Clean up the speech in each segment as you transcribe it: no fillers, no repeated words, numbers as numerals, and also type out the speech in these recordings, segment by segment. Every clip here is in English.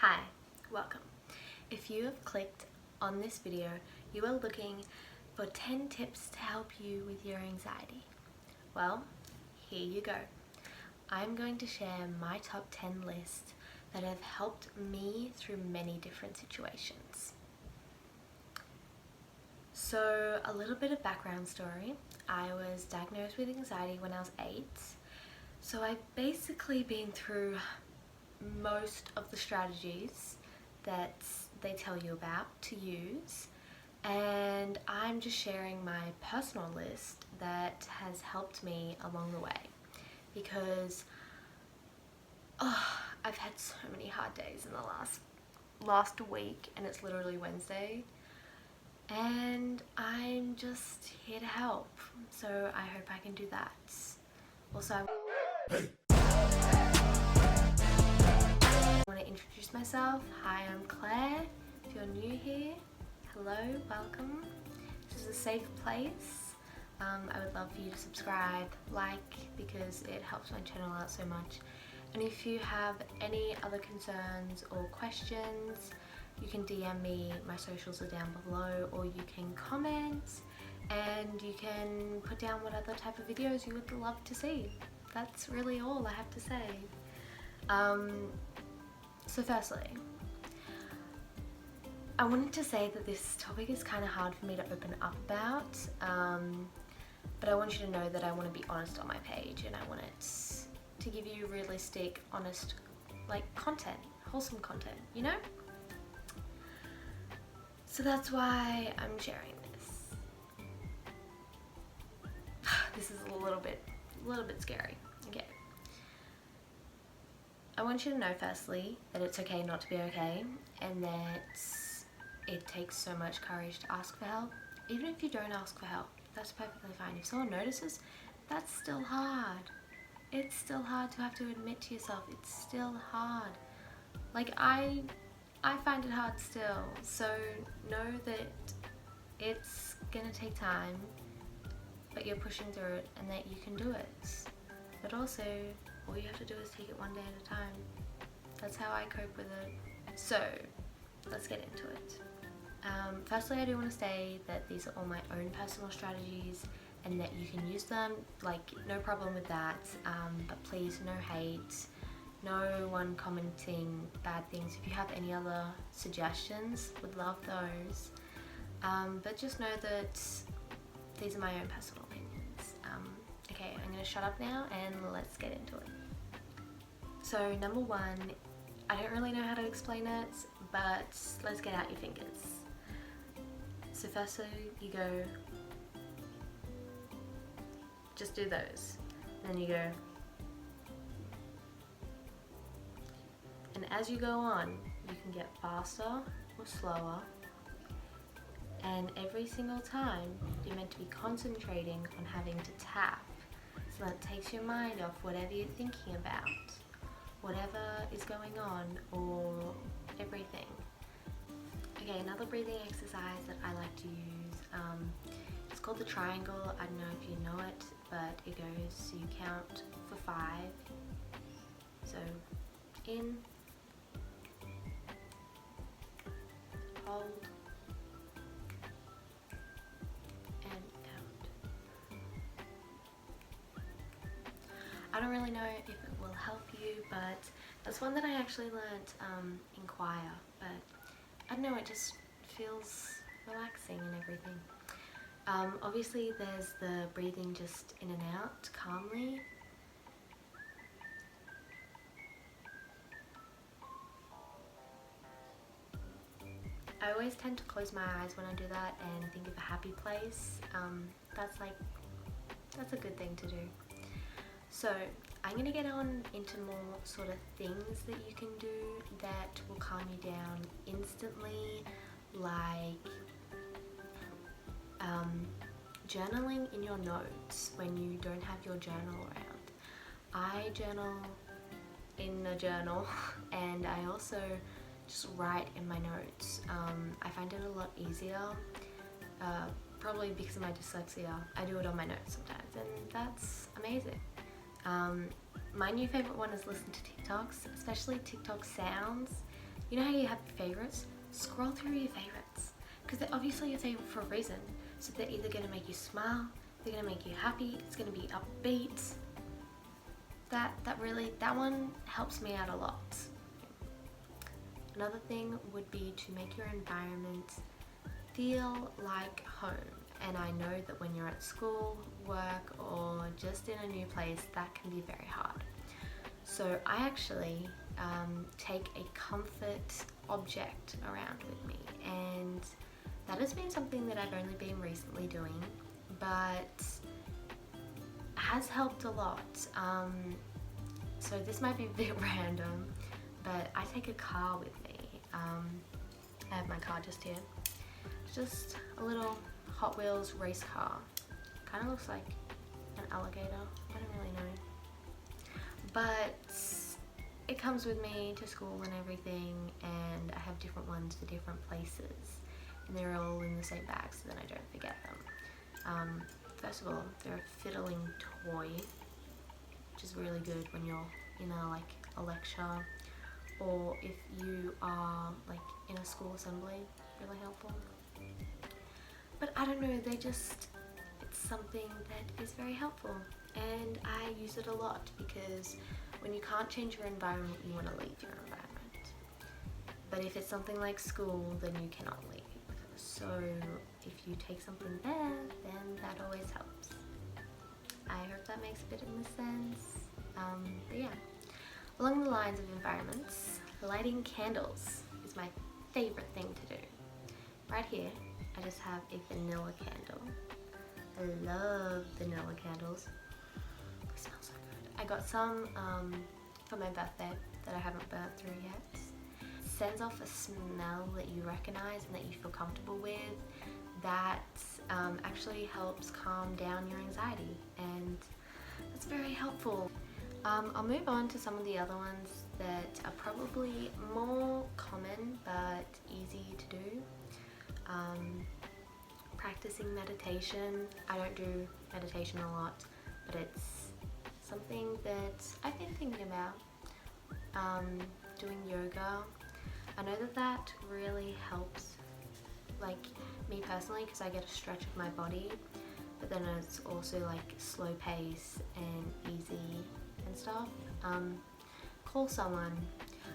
Hi, welcome. If you have clicked on this video, you are looking for 10 tips to help you with your anxiety. Well, here you go. I'm going to share my top 10 list that have helped me through many different situations. So, a little bit of background story. I was diagnosed with anxiety when I was 8. So I've basically been through most of the strategies that they tell you about to use, and I'm just sharing my personal list that has helped me along the way, because I've had so many hard days in the last week, and it's literally Wednesday, and I'm just here to help, so I hope I can do that. Also, I want to introduce myself. Hi, I'm Claire. If you're new here, hello, welcome. This is a safe place. I would love for you to subscribe, because it helps my channel out so much. And if you have any other concerns or questions, you can DM me. My socials are down below, or you can comment and you can put down what other type of videos you would love to see. That's really all I have to say. So firstly, I wanted to say that this topic is kind of hard for me to open up about, but I want you to know that I want to be honest on my page, and I want it to give you realistic, honest, content, wholesome content, you know? So that's why I'm sharing this. This is a little bit scary. Okay. I want you to know firstly that it's okay not to be okay, and that it takes so much courage to ask for help. Even if you don't ask for help, that's perfectly fine. If someone notices, that's still hard. It's still hard to have to admit to yourself. It's still hard. I find it hard still. So know that it's gonna take time, but you're pushing through it, and that you can do it. But also, all you have to do is take it one day at a time. That's how I cope with it. So, let's get into it. Firstly, I do want to say that these are all my own personal strategies, and that you can use them, no problem with that, but please, no hate, no one commenting bad things. If you have any other suggestions, would love those, but just know that these are my own personal opinions. Okay, I'm going to shut up now and let's get into it. So number one, I don't really know how to explain it, but let's get out your fingers. So firstly, you go, just do those. Then you go, and as you go on, you can get faster or slower. And every single time, you're meant to be concentrating on having to tap, so that takes your mind off whatever you're thinking about, whatever is going on, or everything. Okay, another breathing exercise that I like to use, it's called the triangle. I don't know if you know it, but it goes, so you count for 5. So, in, hold, I don't really know if it will help you, but that's one that I actually learnt in choir, but I don't know, it just feels relaxing and everything. Obviously there's the breathing just in and out calmly. I always tend to close my eyes when I do that and think of a happy place. That's a good thing to do. So I'm going to get on into more sort of things that you can do that will calm you down instantly, like journaling in your notes when you don't have your journal around. I journal in a journal, and I also just write in my notes. I find it a lot easier, probably because of my dyslexia. I do it on my notes sometimes, and that's amazing. My new favorite one is listen to TikToks, especially TikTok sounds. You know how you have favorites? Scroll through your favorites, because they're obviously your favorite for a reason. So they're either going to make you smile, they're going to make you happy, it's going to be upbeat. That one helps me out a lot. Another thing would be to make your environment feel like home. And I know that when you're at school, work, or just in a new place, that can be very hard. So I actually take a comfort object around with me, and that has been something that I've only been recently doing, but has helped a lot. So this might be a bit random, but I take a car with me. I have my car just here. It's just a little Hot Wheels race car. Kind of looks like an alligator. I don't really know. But it comes with me to school and everything, and I have different ones for different places. And they're all in the same bag so then I don't forget them. First of all, they're a fiddling toy, which is really good when you're in a lecture, or if you are like in a school assembly, really helpful. But I don't know, it's something that is very helpful, and I use it a lot because when you can't change your environment, you want to leave your environment. But if it's something like school, then you cannot leave. So if you take something there, then that always helps. I hope that makes a bit of sense. But yeah, along the lines of environments, lighting candles is my favorite thing to do. Right here, I just have a vanilla candle. I love vanilla candles. They smell so good. I got some for my birthday that I haven't burnt through yet. It sends off a smell that you recognize and that you feel comfortable with. That actually helps calm down your anxiety, and that's very helpful. I'll move on to some of the other ones that are probably more common but easy to do. Practicing meditation. I don't do meditation a lot, but it's something that I've been thinking about. Doing yoga. I know that really helps, like me personally, because I get a stretch of my body, but then it's also like slow pace and easy and stuff. Call someone.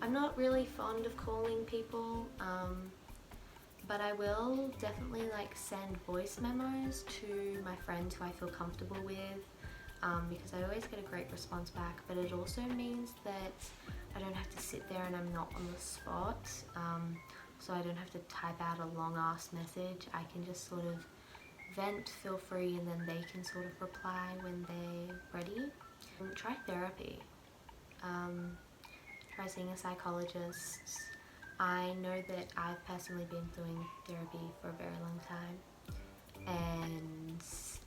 I'm not really fond of calling people, but I will definitely like send voice memos to my friends who I feel comfortable with, because I always get a great response back, but it also means that I don't have to sit there and I'm not on the spot, so I don't have to type out a long ass message. I can just sort of vent, feel free, and then they can sort of reply when they're ready. Try therapy. Try seeing a psychologist. I know that I've personally been doing therapy for a very long time, and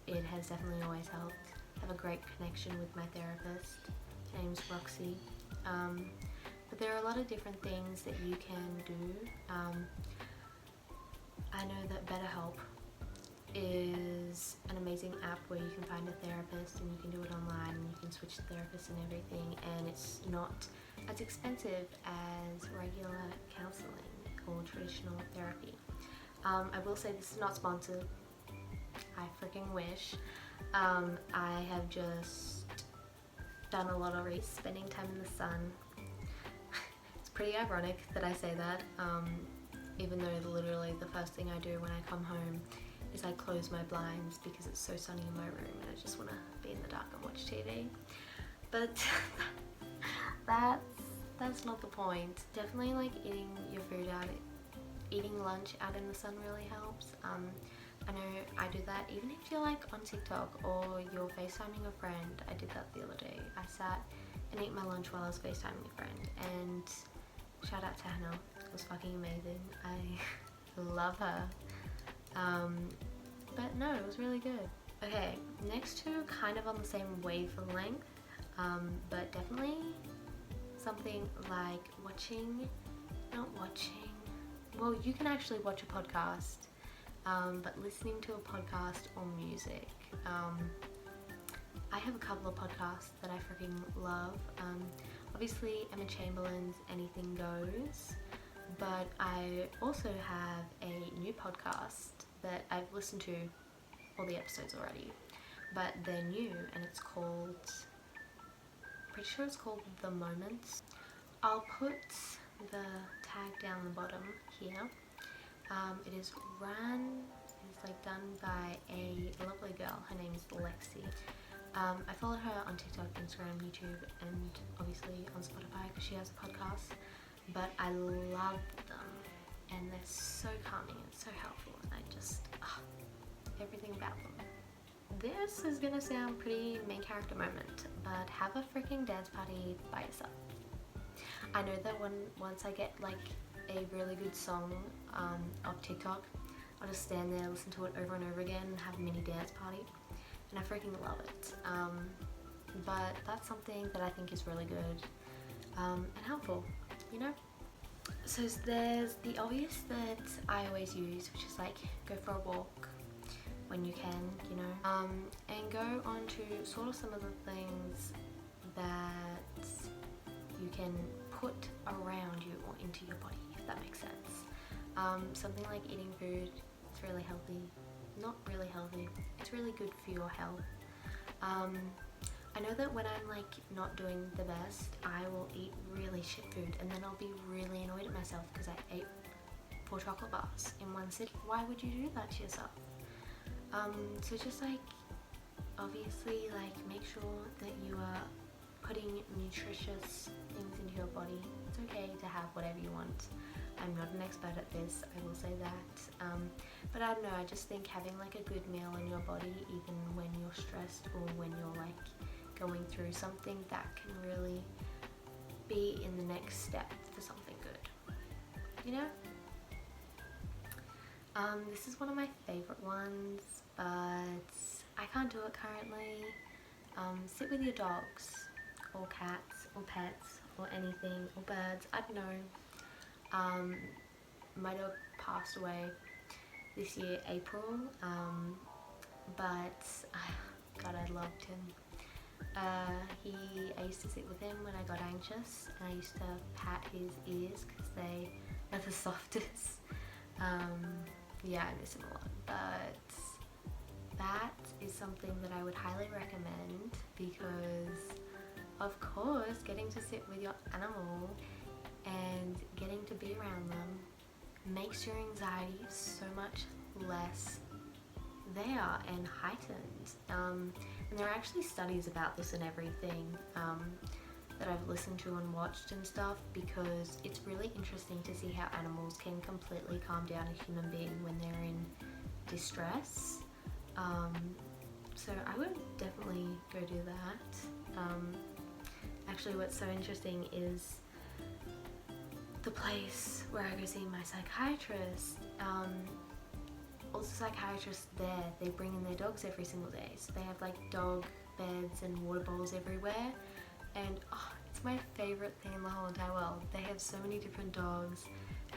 it has definitely always helped. I have a great connection with my therapist. Her name's Roxy. But there are a lot of different things that you can do. I know that BetterHelp is an amazing app where you can find a therapist and you can do it online and you can switch therapists and everything, and it's not as expensive as regular counseling or traditional therapy. I will say this is not sponsored. I freaking wish. I have just done a lot of spending time in the sun. It's pretty ironic that I say that, even though literally the first thing I do when I come home is I close my blinds because it's so sunny in my room and I just want to be in the dark and watch TV. But that's not the point. Definitely like eating your food out, eating lunch out in the sun really helps. I know I do that even if you're like on TikTok or you're FaceTiming a friend. I did that the other day. I sat and ate my lunch while I was FaceTiming a friend, and shout out to Hannah. It was fucking amazing. I love her. But no, it was really good. Okay, next two kind of on the same wavelength, but definitely something like well, you can actually watch a podcast, but listening to a podcast or music. I have a couple of podcasts that I freaking love. Obviously Emma Chamberlain's Anything Goes. but I also have a new podcast that I've listened to all the episodes already, but they're new, and it's called, pretty sure it's called The Moments. I'll put the tag down the bottom here. It is run, it's like done by a lovely girl. Her name is Lexi. I follow her on TikTok, Instagram, YouTube, and obviously on Spotify because she has a podcast. But I love them, and they're so calming and so helpful, and I just, everything about them. This is gonna sound pretty main character moment, but have a freaking dance party by yourself. I know that once I get like a really good song of TikTok, I'll just stand there, listen to it over and over again, and have a mini dance party, and I freaking love it. But that's something that I think is really good and helpful, you know? So there's the obvious that I always use, which is like go for a walk when you can, you know, and go on to sort of some of the things that you can put around you or into your body, if that makes sense. Something like eating food, it's really healthy. Not really healthy, it's really good for your health. I know that when I'm like not doing the best, I will eat really shit food, and then I'll be really annoyed at myself because I ate 4 chocolate bars in one sitting. Why would you do that to yourself? So just like, obviously, like make sure that you are putting nutritious things into your body. It's okay to have whatever you want. I'm not an expert at this, I will say that. But I don't know, I just think having like a good meal in your body, even when you're stressed or when you're like going through something, that can really be in the next step for something good, you know? This is one of my favorite ones, but I can't do it currently. Sit with your dogs, or cats, or pets, or anything, or birds, I don't know. My dog passed away this year, April, but God, I loved him. I used to sit with him when I got anxious, and I used to pat his ears because they are the softest. Yeah, I miss him a lot, but that is something that I would highly recommend because, of course, getting to sit with your animal and getting to be around them makes your anxiety so much less there and heightened. And there are actually studies about this and everything that I've listened to and watched and stuff, because it's really interesting to see how animals can completely calm down a human being when they're in distress. So I would definitely go do that. Actually, what's so interesting is the place where I go see my psychiatrist. All the psychiatrists there, they bring in their dogs every single day. So they have like dog beds and water bowls everywhere. And it's my favorite thing in the whole entire world. They have so many different dogs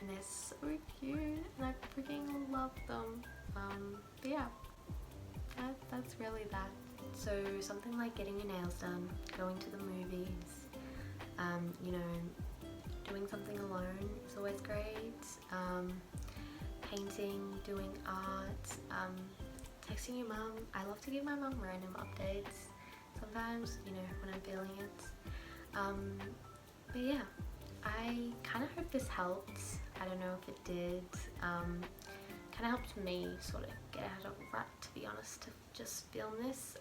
and they're so cute, and I freaking love them. But yeah, that's really that. So something like getting your nails done, going to the movies, you know, doing something alone is always great. Painting, doing art, texting your mum. I love to give my mum random updates sometimes, you know, when I'm feeling it. But yeah, I kind of hope this helped. I don't know if it did. Kind of helped me sort of get out of a rut, to be honest, to just film this.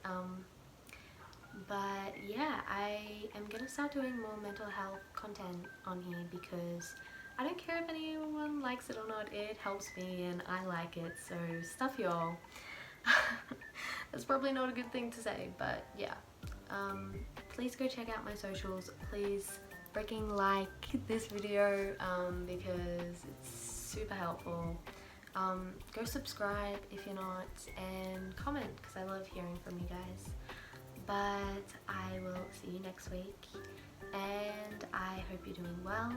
But yeah, I am gonna start doing more mental health content on here because I don't care if anyone likes it or not, it helps me and I like it, so stuff y'all. That's probably not a good thing to say, but yeah. Please go check out my socials. Please freaking like this video because it's super helpful. Go subscribe if you're not, and comment because I love hearing from you guys. But I will see you next week, and I hope you're doing well.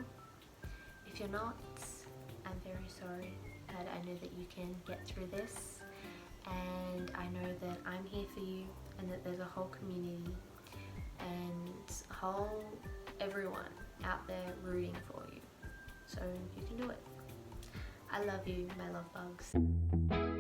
If you're not, I'm very sorry, but I know that you can get through this, and I know that I'm here for you, and that there's a whole community and everyone out there rooting for you. so you can do it. I love you, my love bugs.